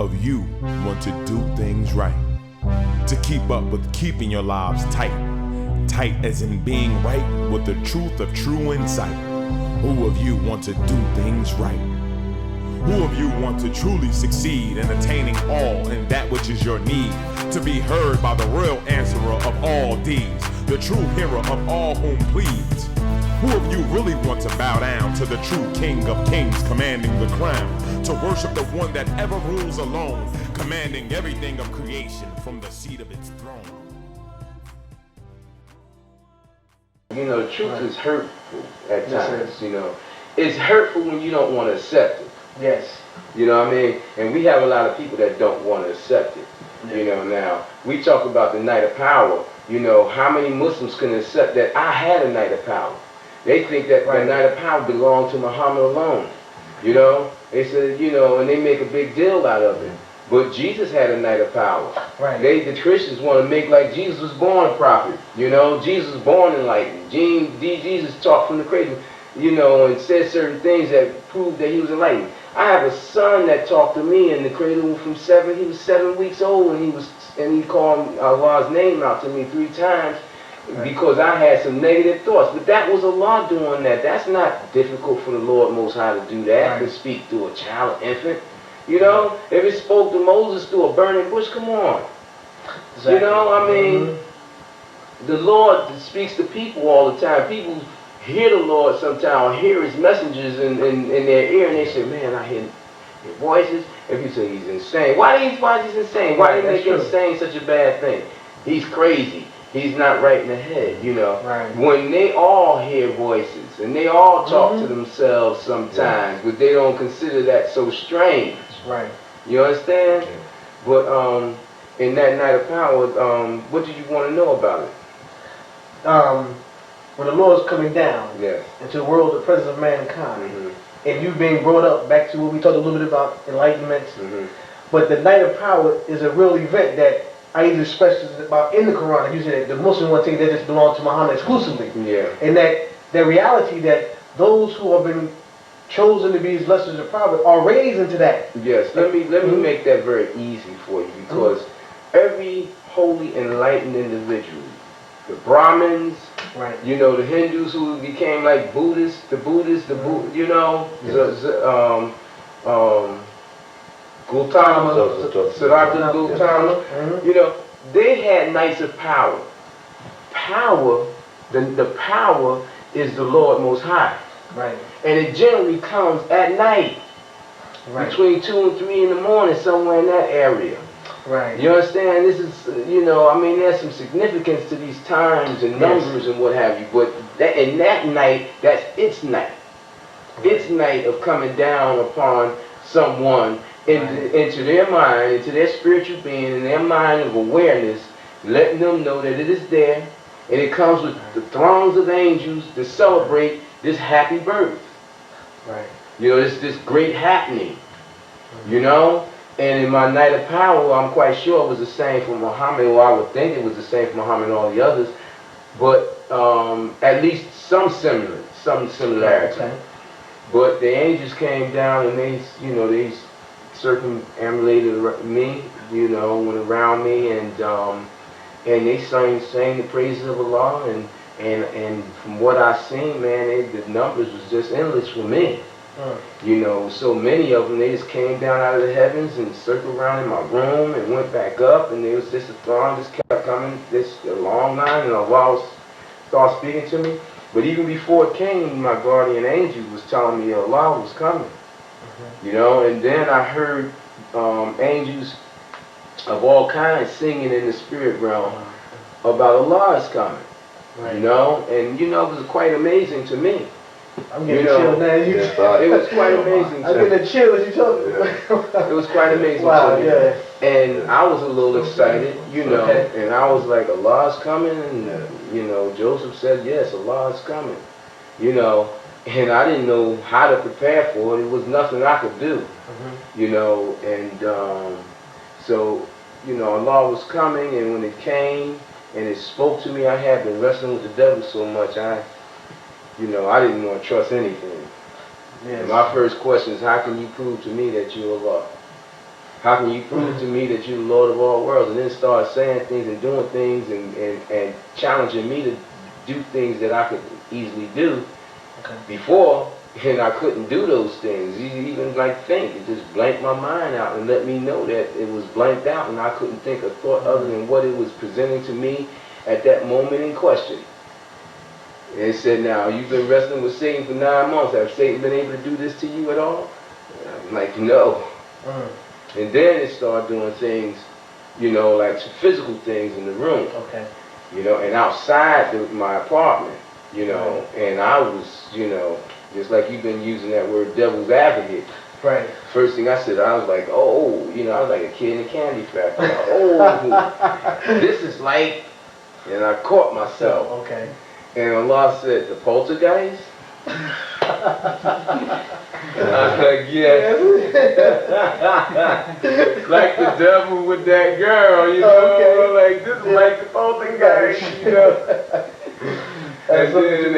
of you want to do things right? To keep up with keeping your lives tight. Tight as in being right with the truth of true insight. Who of you want to do things right? Who of you want to truly succeed in attaining all in that which is your need? To be heard by the real answerer of all deeds, the true hero of all whom pleads. Who of you really want to bow down to the true King of Kings commanding the crown? To worship the one that ever rules alone, commanding everything of creation from the seat of its throne. You know, the truth is hurtful at times, you know. It's hurtful when you don't want to accept it. Yes. You know what I mean? And we have a lot of people that don't want to accept it. You know, now, we talk about the night of power. You know, how many Muslims can accept that I had a night of power? They think that the night of power belonged to Muhammad alone. You know? They said, you know, and they make a big deal out of it. But Jesus had a night of power. Right. The Christians want to make like Jesus was born a prophet. You know, Jesus was born enlightened. Jesus talked from the cradle, you know, and said certain things that proved that he was enlightened. I have a son that talked to me in the cradle from he was 7 weeks old, and he called Allah's name out to me 3 times because I had some negative thoughts. But that was Allah doing that. That's not difficult for the Lord Most High to do that, to speak through a child, infant. You know, if it spoke to Moses through a burning bush, come on. Exactly. You know, I mean, the Lord speaks to people all the time. People hear the Lord sometimes, or hear his messengers in their ear, and they say, man, I hear voices. If you say he's insane, why is he insane? Why do you make insane such a bad thing? He's crazy. He's not right in the head, you know. Right. When they all hear voices, and they all talk to themselves sometimes, but they don't consider that so strange. Right. You understand? Yeah. But in that night of power, what do you want to know about it? When the Lord is coming down into the world, the presence of mankind, and you being brought up back to what we talked a little bit about enlightenment. But the night of power is a real event that Allah expresses about in the Quran. Like you said, the Muslim one thing that just belong to Muhammad exclusively. Yeah. And that the reality that those who have been chosen to be his lessons of prophet are raised into that. Yes. Let me make that very easy for you, because every holy enlightened individual, the Brahmins, you know, the Hindus who became like Buddhists, you know, Gautama, Siddhartha Gautama, you know, they had nights of power. The power is the Lord Most High. Right. And it generally comes at night, between 2 and 3 in the morning, somewhere in that area. Right. You understand? This is, you know, I mean, there's some significance to these times and numbers and what have you. But in that night, that's its night. Its night of coming down upon someone into their mind, into their spiritual being, in their mind of awareness, letting them know that it is there. And it comes with the throngs of angels to celebrate this happy birth. Right. You know, this great happening. You know? And in my night of power, I'm quite sure it was the same for Muhammad, or I would think it was the same for Muhammad and all the others. But at least some similarity. Okay. But the angels came down and they, you know, they circumambulated me, you know, went around me, and they sang the praises of Allah, and from what I seen, man, the numbers was just endless for me. You know, so many of them, they just came down out of the heavens and circled around in my room and went back up, and there was just a throng just kept coming, this a long line, and Allah started speaking to me. But even before it came, my guardian angel was telling me Allah was coming. You know, and then I heard angels of all kinds singing in the spirit realm about Allah is coming. You know, and you know, it was quite amazing to me. I'm getting chill now. It was quite amazing. I'm getting chill as you talking. It was quite amazing to me. And I was a little excited, you know, and I was like, Allah's coming, and you know, Joseph said, yes, Allah is coming, you know, and I didn't know how to prepare for it. It was nothing I could do, you know, and so, you know, Allah was coming, and when it came and it spoke to me, I had been wrestling with the devil so much, you know, I didn't want to trust anything. Yes. And my first question is, how can you prove to me that you're Allah? How can you prove to me that you're the Lord of all worlds? And then start saying things and doing things and challenging me to do things that I could easily do before, and I couldn't do those things. Even like think, it just blanked my mind out and let me know that it was blanked out and I couldn't think a thought other than what it was presenting to me at that moment in question. And it said, now, you've been wrestling with Satan for 9 months. Have Satan been able to do this to you at all? And I'm like, no. And then it started doing things, you know, like some physical things in the room. You know, and outside my apartment, you know, and I was, you know, just like you've been using that word devil's advocate. First thing I said, I was like, oh, you know, I was like a kid in a candy factory. Oh, this is like, and I caught myself. And Allah said, the poltergeist? And I was like, yes. Like the devil with that girl, you know, like this is like the poltergeist, you know. And then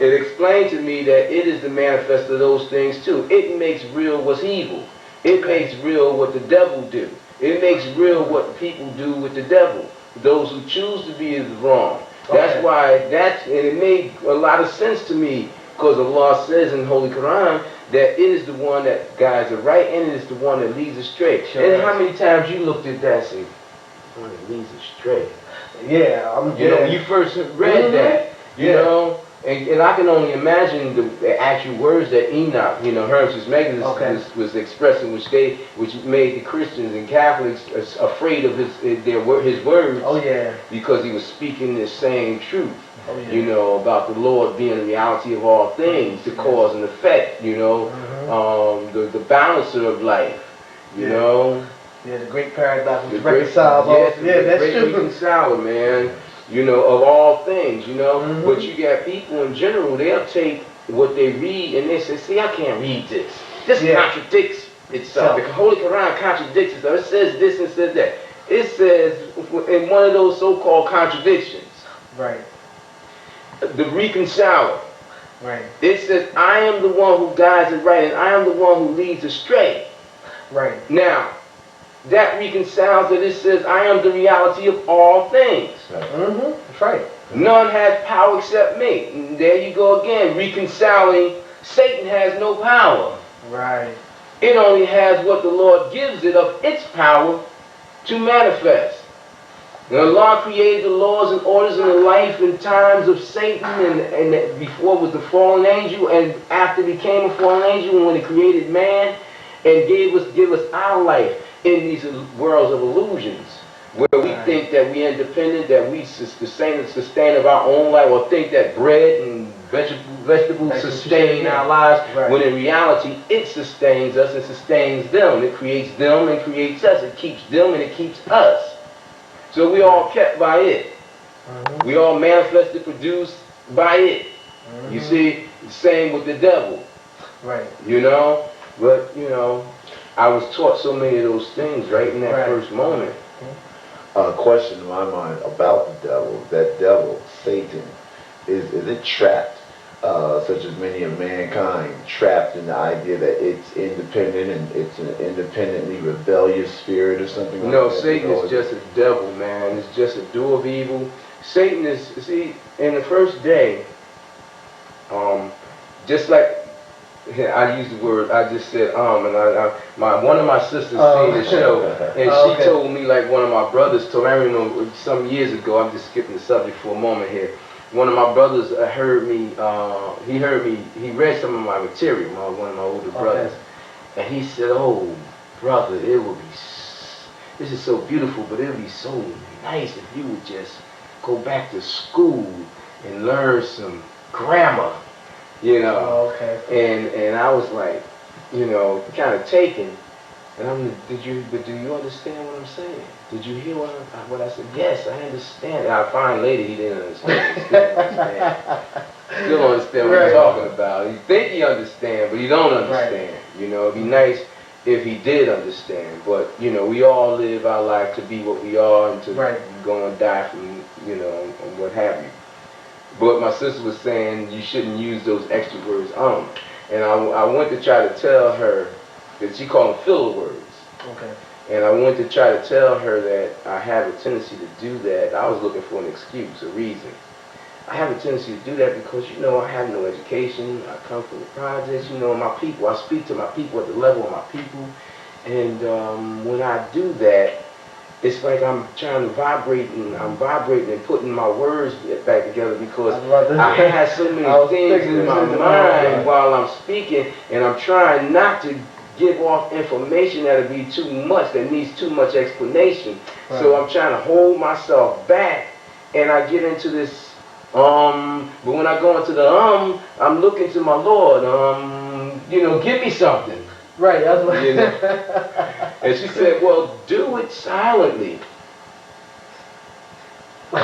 it explained to me that it is the manifest of those things too. It makes real what's evil. It makes real what the devil do. It makes real what people do with the devil. Those who choose to be is wrong. That's why and it made a lot of sense to me, because Allah says in the Holy Quran that it is the one that guides the right and it is the one that leads astray. And how many times you looked at that and said, the one that leads astray? You know, you first read that, you know, and I can only imagine the actual words that Enoch, you know, Hermes Megillus was expressing, which made the Christians and Catholics afraid of his words. Because he was speaking the same truth. You know, about the Lord being the reality of all things, the cause and effect, you know, the balancer of life, you know. The great paradox, the reconciler. That's true. Reconciler, man. You know, of all things, you know. But you got people in general, they'll take what they read and they say, see, I can't read this. This contradicts itself. The Holy Quran contradicts itself. It says this and says that. It says, in one of those so-called contradictions, the reconciler. It says, I am the one who guides it right and I am the one who leads astray. Now, that reconciles that it says, I am the reality of all things. None has power except me. And there you go again, reconciling. Satan has no power. It only has what the Lord gives it of its power to manifest. Now, Allah created the laws and orders in the life and times of Satan, and before was the fallen angel, and after became a fallen angel, when he created man and give us our life in these worlds of illusions, where we think that we are independent, that we sustain of our own life, or think that bread and vegetables sustain our lives, when in reality it sustains us and sustains them. It creates them and creates us. It keeps them and it keeps us. So we all kept by it. We all manifested, produced by it. You see, the same with the devil. You know, but you know, I was taught so many of those things right in that first moment. A question in my mind about the devil. That devil, Satan, is it trapped, such as many of mankind, trapped in the idea that it's independent and it's an independently rebellious spirit or something like that? No, Satan is just a devil, man. It's just a doer of evil. Satan is, see, in the first day, just like, I used the word, I just said, and one of my sisters seen the show, and she told me, like one of my brothers told me, I remember some years ago, I'm just skipping the subject for a moment here. One of my brothers heard me, he read some of my material, one of my older brothers, and he said, oh, brother, this is so beautiful, but it would be so nice if you would just go back to school and learn some grammar. You know, and I was like, you know, kind of taken, and do you understand what I'm saying? Did you hear what I said? Yes, I understand. And I find later he didn't understand. Still don't understand what he's talking about. You think he understand, but he don't understand. You know, it'd be nice if he did understand, but you know, we all live our life to be what we are and to go and die from, you know, and what have you. But my sister was saying you shouldn't use those extra words, and I went to try to tell her She called them filler words. Okay. And I went to try to tell her that I have a tendency to do that. I was looking for an excuse, a reason. I have a tendency to do that because, you know, I have no education. I come from the projects, you know, my people. I speak to my people at the level of my people. And when I do that, it's like I'm trying to vibrate, and I'm vibrating and putting my words back together because I had so many things in my mind while I'm speaking, and I'm trying not to give off information that'll be too much, that needs too much explanation. Right. So I'm trying to hold myself back, and I get into this but when I go into the I'm looking to my Lord, you know, give me something. Right, that's what you know? And she said, well, do it silently. I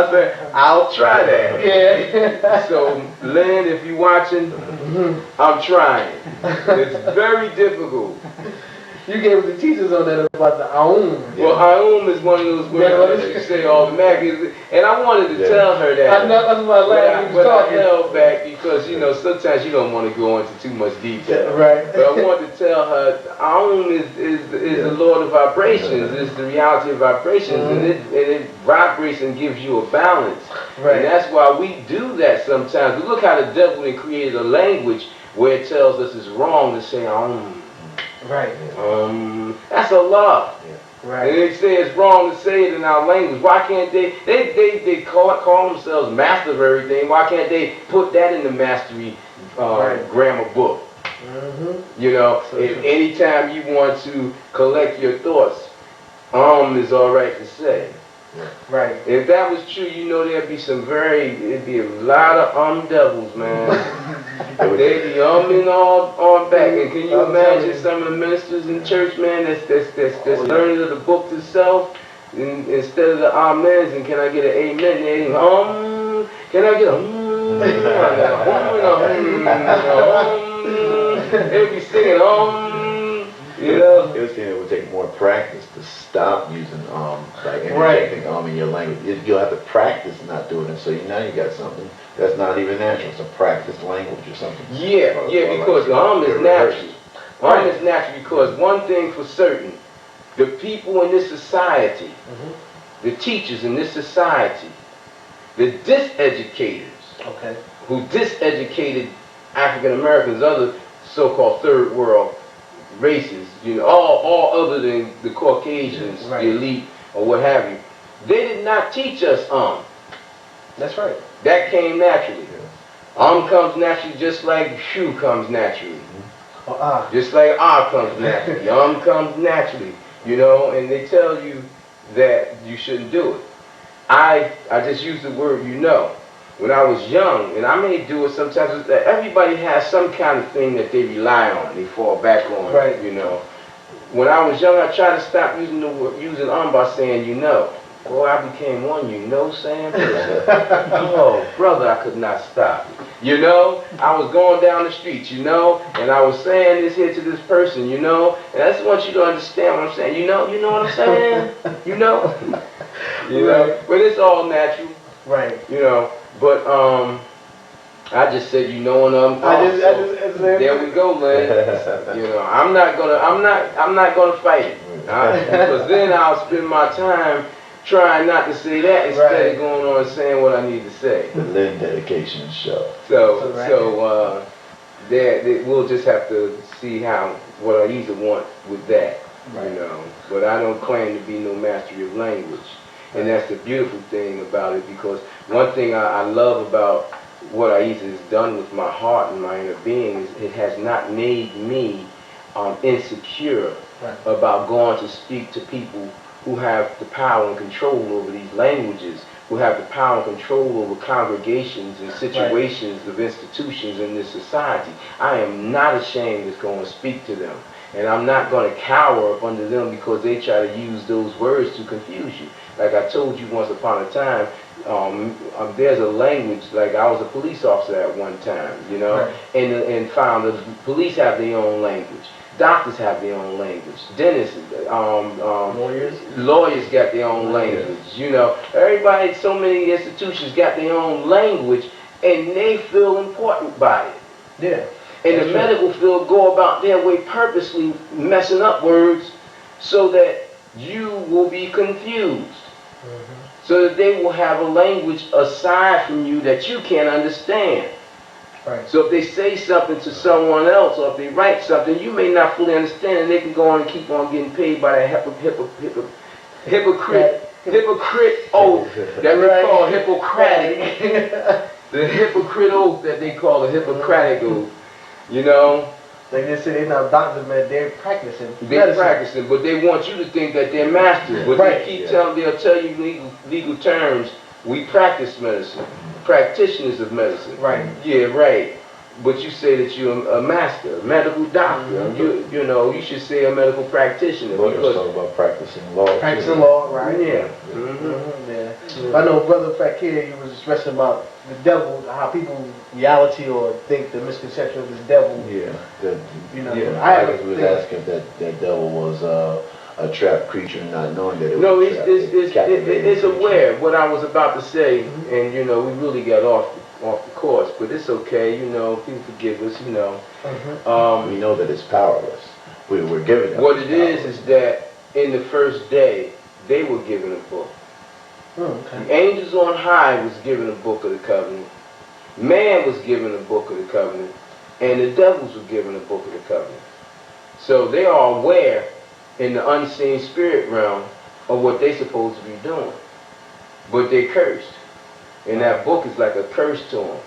said, I'll try that. Yeah. So, Lynn, if you're watching, I'm trying. It's very difficult. You gave the teachers on that about the Aum. Well, Aum is one of those words that you say automatically. And I wanted to tell her that. I know, that's why I held back because, you know, sometimes you don't want to go into too much detail. Right. But I wanted to tell her, Aum is the Lord of vibrations. It's the reality of vibrations. And it vibrates and gives you a balance. Right. And that's why we do that sometimes. But look how the devil created a language where it tells us it's wrong to say Aum. Right. That's Allah. Yeah. Right. And they say it's wrong to say it in our language. Why can't they call themselves master of everything. Why can't they put that in the mastery grammar book? You know, so if anytime you want to collect your thoughts, is all right to say. Right. If that was true, you know it'd be a lot of devils, man. They'd be umming on back. And can you imagine some of the ministers in church, man, that's learning of the book itself instead of the amens, and can I get an amen? They can I get a they'd be singing you know. It was saying it would take more practice to stop using like interjecting in your language. You'll have to practice not doing it. So now you got something that's not even natural. It's a practiced language or something. Yeah, because like is natural. Is natural because one thing for certain, the people in this society, the teachers in this society, the diseducators, who diseducated African Americans, other so-called third world races, you know, all other than the Caucasians, the elite, or what have you. They did not teach us That's right. That came naturally. Comes naturally just like shoe comes naturally. Just like comes naturally. Comes naturally. You know, and they tell you that you shouldn't do it. I just use the word you know. When I was young, and I may do it sometimes, everybody has some kind of thing that they rely on, they fall back on, you know. When I was young, I tried to stop using by saying you know. Boy, I became one you know saying person. Oh, brother, I could not stop. You know, I was going down the street, you know, and I was saying this here to this person, you know, and I just want you to understand what I'm saying. You know what I'm saying? You know? You know? But it's all natural. Right. You know. But I just said you know, and there we go, man. You know, I'm not gonna fight it because then I'll spend my time trying not to say that instead of going on and saying what I need to say. The Lynn dedication show. So we'll just have to see what Ahezaah want with that. You know, but I don't claim to be no mastery of language. And that's the beautiful thing about it, because one thing I love about what Ahezaah has done with my heart and my inner being is it has not made me insecure about going to speak to people who have the power and control over these languages, who have the power and control over congregations and situations of institutions in this society. I am not ashamed to go and speak to them. And I'm not going to cower up under them because they try to use those words to confuse you. Like I told you once upon a time, there's a language, like I was a police officer at one time, you know, and found that police have their own language. Doctors have their own language. Dentists, lawyers got their own language. You know, everybody, so many institutions got their own language, and they feel important by it. Yeah. And the medical field go about their way purposely messing up words so that you will be confused. So that they will have a language aside from you that you can't understand. Right. So if they say something to someone else, or if they write something you may not fully understand, and they can go on and keep on getting paid by that hypocrite oath that they call Hippocratic. The hypocrite oath that they call the Hippocratic oath. You know? Like they say, they're not doctors, man. They're practicing. They're practicing, but they want you to think that they're masters. But they keep telling, they'll tell you legal terms. We practice medicine, practitioners of medicine. Right. Yeah, right. But you say that you're a master, a medical doctor. You know, you should say a medical practitioner. Because talk about practicing law. Practicing law, right? Yeah. Yeah. I know, Brother Fakir, you was expressing about the devil, how people reality or think the misconception of this devil. Yeah. You know, I was asking if that devil was a trapped creature, not knowing that it was. No, it's aware what I was about to say, and you know, we really got off the course, but it's okay. You know, people forgive us. You know, we know that it's powerless. We're given it. What it is that in the first day they were given a book. The angels on high was given a book of the covenant. Man was given a book of the covenant, and the devils were given a book of the covenant. So they are aware in the unseen spirit realm of what they're supposed to be doing. But they're cursed. And that book is like a curse to them.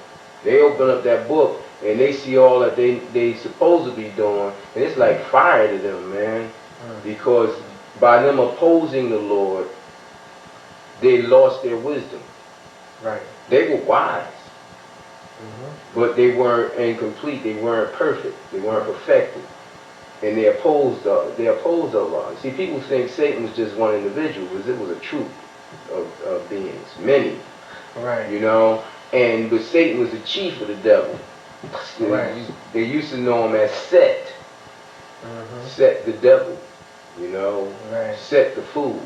They open up that book and they see all that they supposed to be doing, and it's like fire to them, man. Because by them opposing the Lord, they lost their wisdom. Right. They were wise. But they weren't incomplete. They weren't perfect. They weren't perfected. And they opposed Allah. See, people think Satan was just one individual, because it was a troop of beings, many. Right. You know, but Satan was the chief of the devil. Right. They used to know him as Set. Set the devil. You know, Set the fool.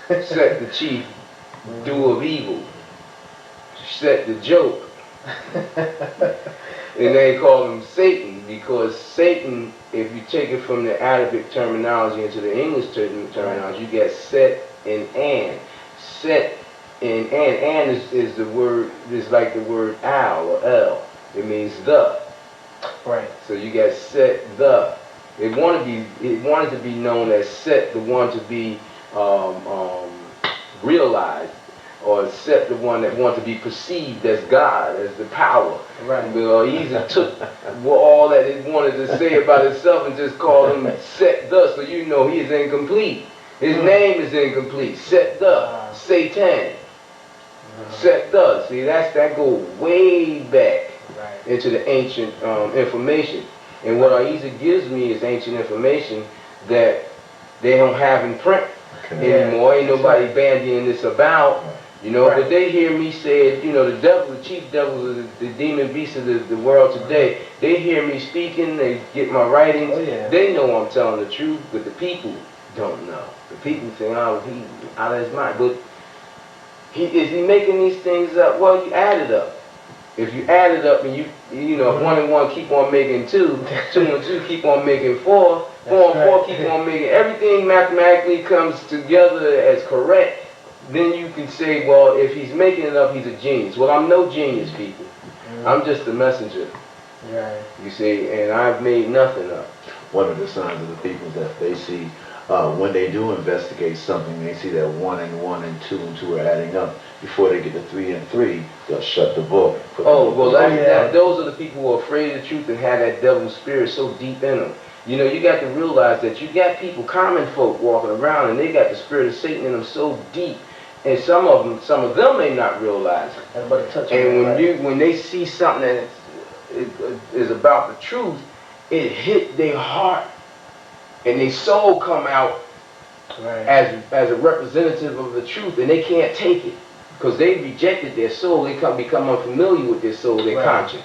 Set the chief doer of evil. Set the joke. And they call him Satan, because Satan, if you take it from the Arabic terminology into the English terminology, you get set and an. Set and an is the word, is like the word al or el. It means the. Right. So you got set the. It wanted to be known as Set, the one to be realized, or Set, the one that wanted to be perceived as God, as the power. Right. He took all that it wanted to say about itself and just called him Set the, so you know he is incomplete. His name is incomplete. Set the, Satan. Set the. See, that goes way back into the ancient information. And what Ahezaah gives me is ancient information that they don't have in print anymore. Ain't nobody bandying this about. You know, but they hear me say it, you know, the devil, the chief devils of the demon beasts of the world today, they hear me speaking, they get my writings, they know I'm telling the truth, but the people don't know. The people think, oh, he out of his mind. But is he making these things up? Well, you add it up. If you add it up and you know, 1 and 1 keep on making 2, 2 and 2 keep on making 4, 4 and 4 keep on making, everything mathematically comes together as correct, then you can say, well, if he's making it up, he's a genius. Well, I'm no genius, people. I'm just a messenger. Right. You see, and I've made nothing up. One of the signs of the people that they see when they do investigate something, they see that 1 and 1 and 2 and 2 are adding up. Before they get to 3 and 3, they'll shut the book. Those are the people who are afraid of the truth and have that devil's spirit so deep in them. You know, you got to realize that you got people, common folk, walking around, and they got the spirit of Satan in them so deep. And some of them may not realize it. And when they see something that is about the truth, it hit their heart, and their soul come out as a representative of the truth, and they can't take it because they rejected their soul. They become unfamiliar with their soul, their conscience,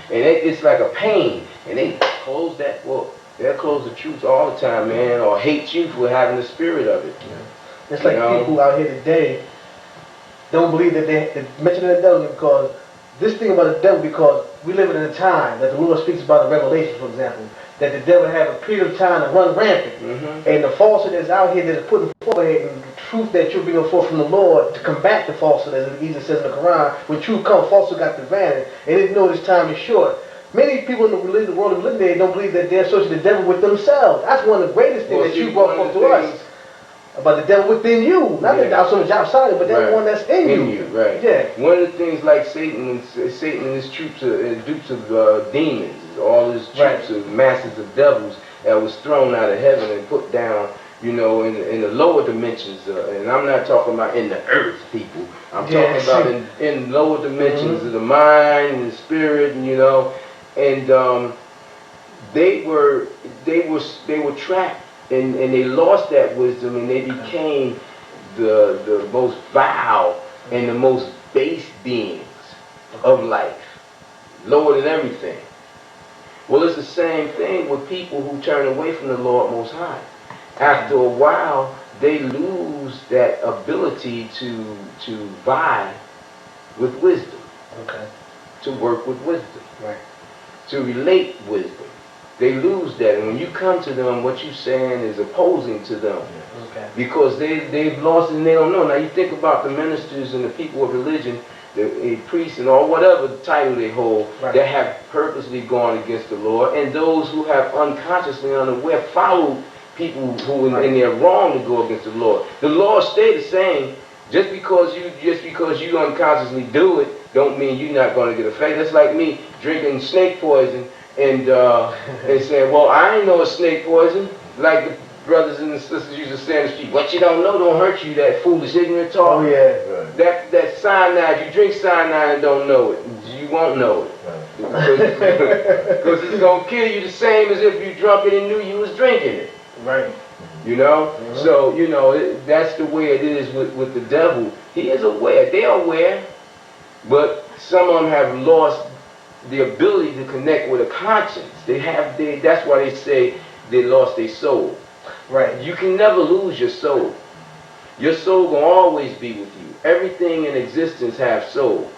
and it's like a pain. And they close that book. They'll close the truth all the time, man, or hate you for having the spirit of it. It's like people out here today don't believe that they mention the devil because this thing about the devil, because we live in a time that the Lord speaks about in Revelation, for example, that the devil have a period of time to run rampant. And the falsehood that's out here that is putting forward, and the truth that you're bringing forth from the Lord to combat the falsehood, as Jesus says in the Quran, when truth comes, falsehood got to vanish. And they know this time is short. Many people in the religion, the world of living there don't believe that they're associating the devil with themselves. That's one of the greatest things that you brought forth to us. About the devil within you, not the so much outside, but that one that's in you. Right. Yeah. One of the things like Satan and his troops of dupes of demons, all his troops of masses of devils that was thrown out of heaven and put down, you know, in the lower dimensions. And I'm not talking about in the earth, people. I'm talking about in lower dimensions of the mind and the spirit, and you know, and they were trapped. And they lost that wisdom, and they became the most vile and the most base beings of life, lower than everything. Well, it's the same thing with people who turn away from the Lord Most High. After a while, they lose that ability to vie with wisdom, to work with wisdom, to relate wisdom. They lose that, and when you come to them, what you're saying is opposing to them, because they've lost it and they don't know. Now you think about the ministers and the people of religion, the priests and all whatever title they hold, that have purposely gone against the Lord, and those who have unconsciously, unaware, followed people who in their wrong to go against the Lord. The law stay the same. Just because you unconsciously do it, don't mean you're not going to get affected. That's like me drinking snake poison. And saying, well, I ain't know it's snake poison. Like the brothers and the sisters used to say in the street, what you don't know don't hurt you, that foolish ignorant talk. Oh, yeah. That cyanide, you drink cyanide and don't know it. You won't know it. Because it's going to kill you the same as if you drunk it and knew you was drinking it. Right. You know? So, you know, that's the way it is with the devil. He is aware. They're aware. But some of them have lost the ability to connect with a conscience. That's why they say they lost their soul. Right. You can never lose your soul. Your soul will always be with you. Everything in existence has soul.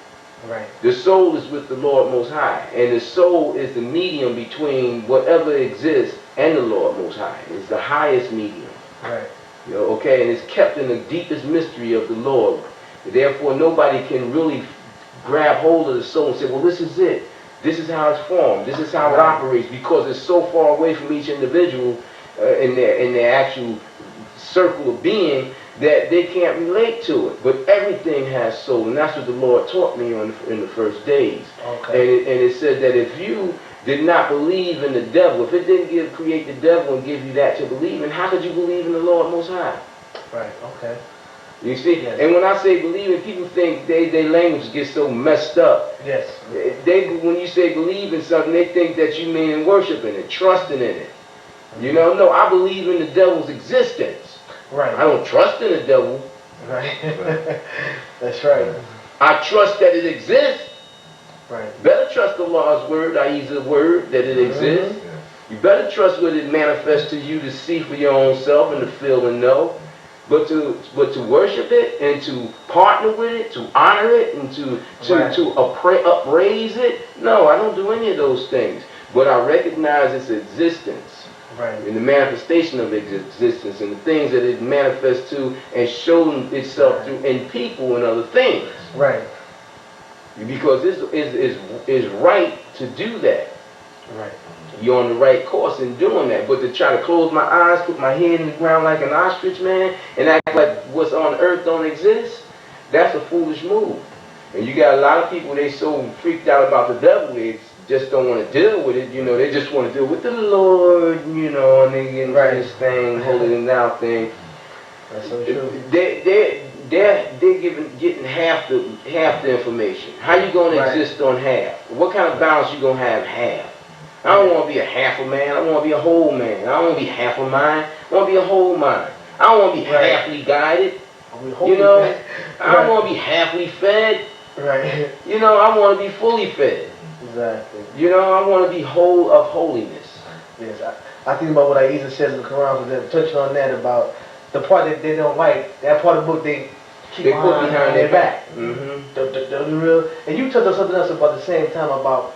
Right. The soul is with the Lord Most High. And the soul is the medium between whatever exists and the Lord Most High. It's the highest medium. Right. You know, okay, and it's kept in the deepest mystery of the Lord. Therefore, nobody can really grab hold of the soul and say, well, this is it. This is how it's formed. This is how it operates, because it's so far away from each individual in their actual circle of being that they can't relate to it. But everything has soul, and that's what the Lord taught me in the first days. Okay. And it said that if you did not believe in the devil, if it didn't create the devil and give you that to believe in, how could you believe in the Lord Most High? Right. Okay. You see? Yes. And when I say believing, people think their language gets so messed up. Yes. When you say believe in something, they think that you mean worshiping it, trusting in it. You know, no, I believe in the devil's existence. Right. I don't trust in the devil. Right. That's right. I trust that it exists. Right. Better trust the Lord's word, Ahezaah's word, that it exists. You better trust what it manifests to you to see for your own self and to feel and know. But to worship it and to partner with it, to honor it, and to upraise it, no, I don't do any of those things. But I recognize its existence, and the manifestation of its existence, and the things that it manifests to and shows itself through in people and other things. Right. Because it's right to do that. Right. You're on the right course in doing that. But to try to close my eyes, put my head in the ground like an ostrich, man, and act like what's on earth don't exist, that's a foolish move. And you got a lot of people, they so freaked out about the devil, they just don't want to deal with it, you know, they just want to deal with the Lord, you know, and they get into this thing, holier than thou thing. That's so true. They're getting half the information. How you going to exist on half? What kind of balance you going to have half? I don't want to be a half a man. I want to be a whole man. I don't want to be half a mind. I want to be a whole mind. I don't want to be halfly guided. You know, I don't want to be halfly fed. Right. You know, I want to be fully fed. Exactly. You know, I want to be whole of holiness. Yes, I think about what Ahezaah says in the Quran, but then touch on that about the part that they don't like. That part of the book, they They put behind their back. Mm-hmm. The real. And you touched on something else about the same time about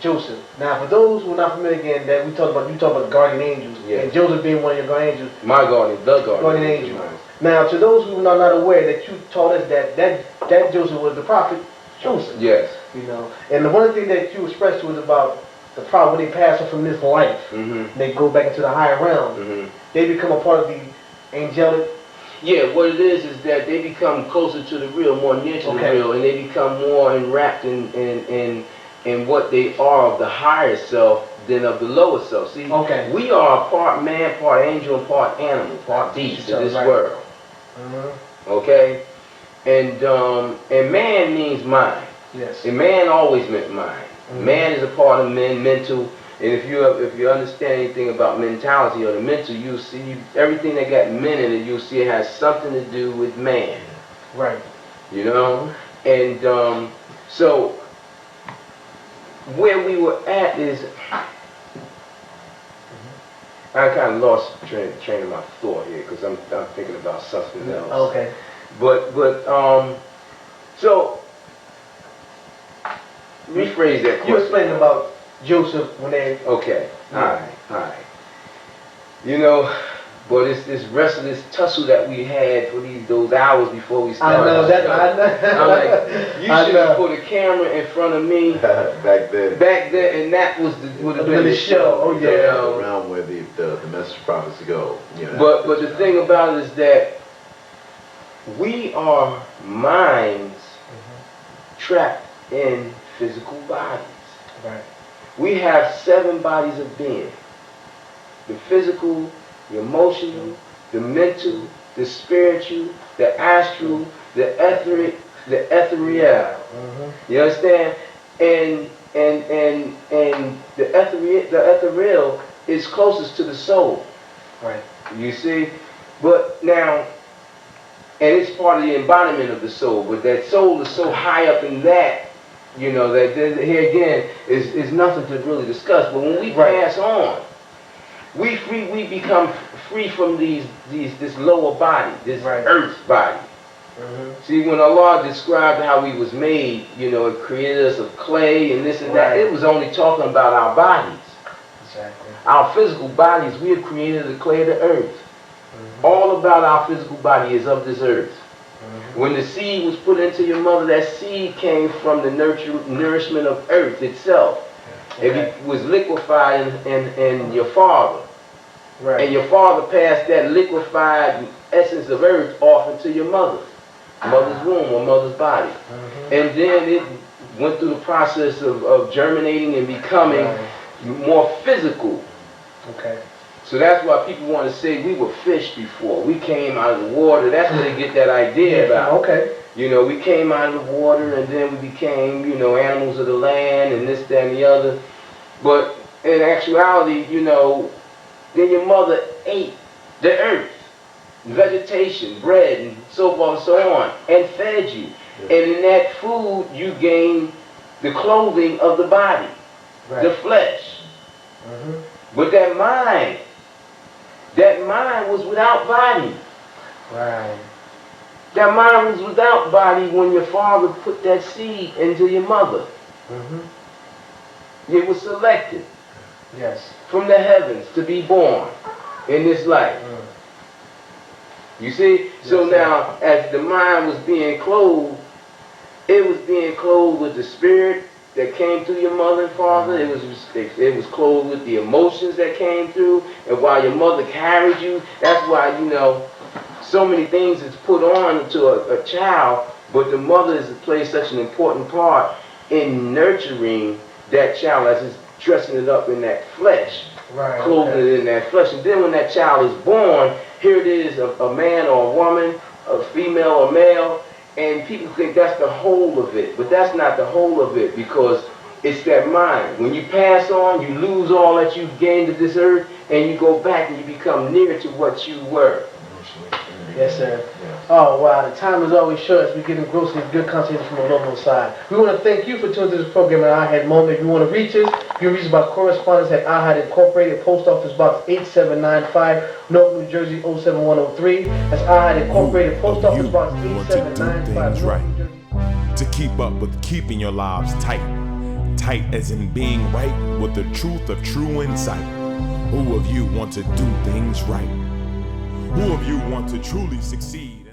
Joseph. Now, for those who are not familiar again, that you talk about guardian angels, and Joseph being one of your guardian angels. My guardian, the guardian angel. Now, to those who are not aware, that you taught us that Joseph was the prophet Joseph. Yes. You know, and the one thing that you expressed to us about the prophet, when they pass on from this life, they go back into the higher realm. They become a part of the angelic. Yeah, what it is that they become closer to the real, more near to the real, and they become more enwrapped in what they are of the higher self than of the lower self. See, we are part man, part angel, and part animal, part beast in this world. Okay? And man means mind. Yes. And man always meant mind. Man is a part of men, mental. And if you understand anything about mentality or the mental, you'll see everything that got men in it, you'll see it has something to do with man. Right. You know? And so where we were at is I kind of lost train of my thought here because I'm thinking about something else. Okay. But so rephrase that question. You explained about Joseph when they... Okay. All right. You know, but it's this restless tussle that we had for those hours before we started. I know that. I know. I'm like, you should have put a camera in front of me back then, and that would have been the show. Oh yeah. You know? Around where the message prophets go. You know, but the thing about it is that we are minds trapped in physical bodies. Right. We have 7 bodies of being: the physical, the emotional, the mental, the spiritual, the astral, the etheric, the ethereal. You understand? And the ethereal is closest to the soul. Right. You see? But now, and it's part of the embodiment of the soul, but that soul is so high up in that, you know, that here again is nothing to really discuss. But when we pass on, we become free from this lower body, this earth body. See, when Allah described how we was made, you know, it created us of clay and this and that, it was only talking about our bodies. Exactly. Our physical bodies, we have created the clay of the earth. All about our physical body is of this earth. When the seed was put into your mother, that seed came from the nourishment of earth itself. It was liquefied in your father. Right. And your father passed that liquefied essence of earth off into your mother's womb or mother's body. And then it went through the process of germinating and becoming more physical. Okay. So that's why people want to say we were fish before. We came out of the water. That's where they get that idea about. Okay. You know, we came out of the water and then we became, you know, animals of the land and this, that, and the other. But in actuality, you know, then your mother ate the earth, vegetation, bread, and so forth and so on, and fed you. And in that food, you gained the clothing of the body, the flesh. But that mind was without body. Right. That mind was without body when your father put that seed into your mother. It was selected from the heavens to be born in this life. You see? So now, as the mind was being clothed, it was being clothed with the spirit that came through your mother and father. It was clothed with the emotions that came through. And while your mother carried you, that's why, you know, so many things is put on to a child, but the mother plays such an important part in nurturing that child as it's dressing it up in that flesh, clothing it in that flesh. And then when that child is born, here it is, a man or a woman, a female or male, and people think that's the whole of it. But that's not the whole of it, because it's that mind. When you pass on, you lose all that you've gained of this earth, and you go back and you become near to what you were. Yes, sir. Oh, wow. The time is always short as we get engrossed in good conversation from the local side. We want to thank you for tuning to this program at A.H.A.D moment. If you want to reach us, You can reach us by correspondence at A.H.A.D Incorporated, Post Office Box 8795, Newark, New Jersey 07103. That's A.H.A.D Incorporated, Post Office Box 8795, Newark, New Jersey. To keep up with keeping your lives tight. Tight as in being right with the truth of true insight. Who of you want to do things right? Who of you want to truly succeed?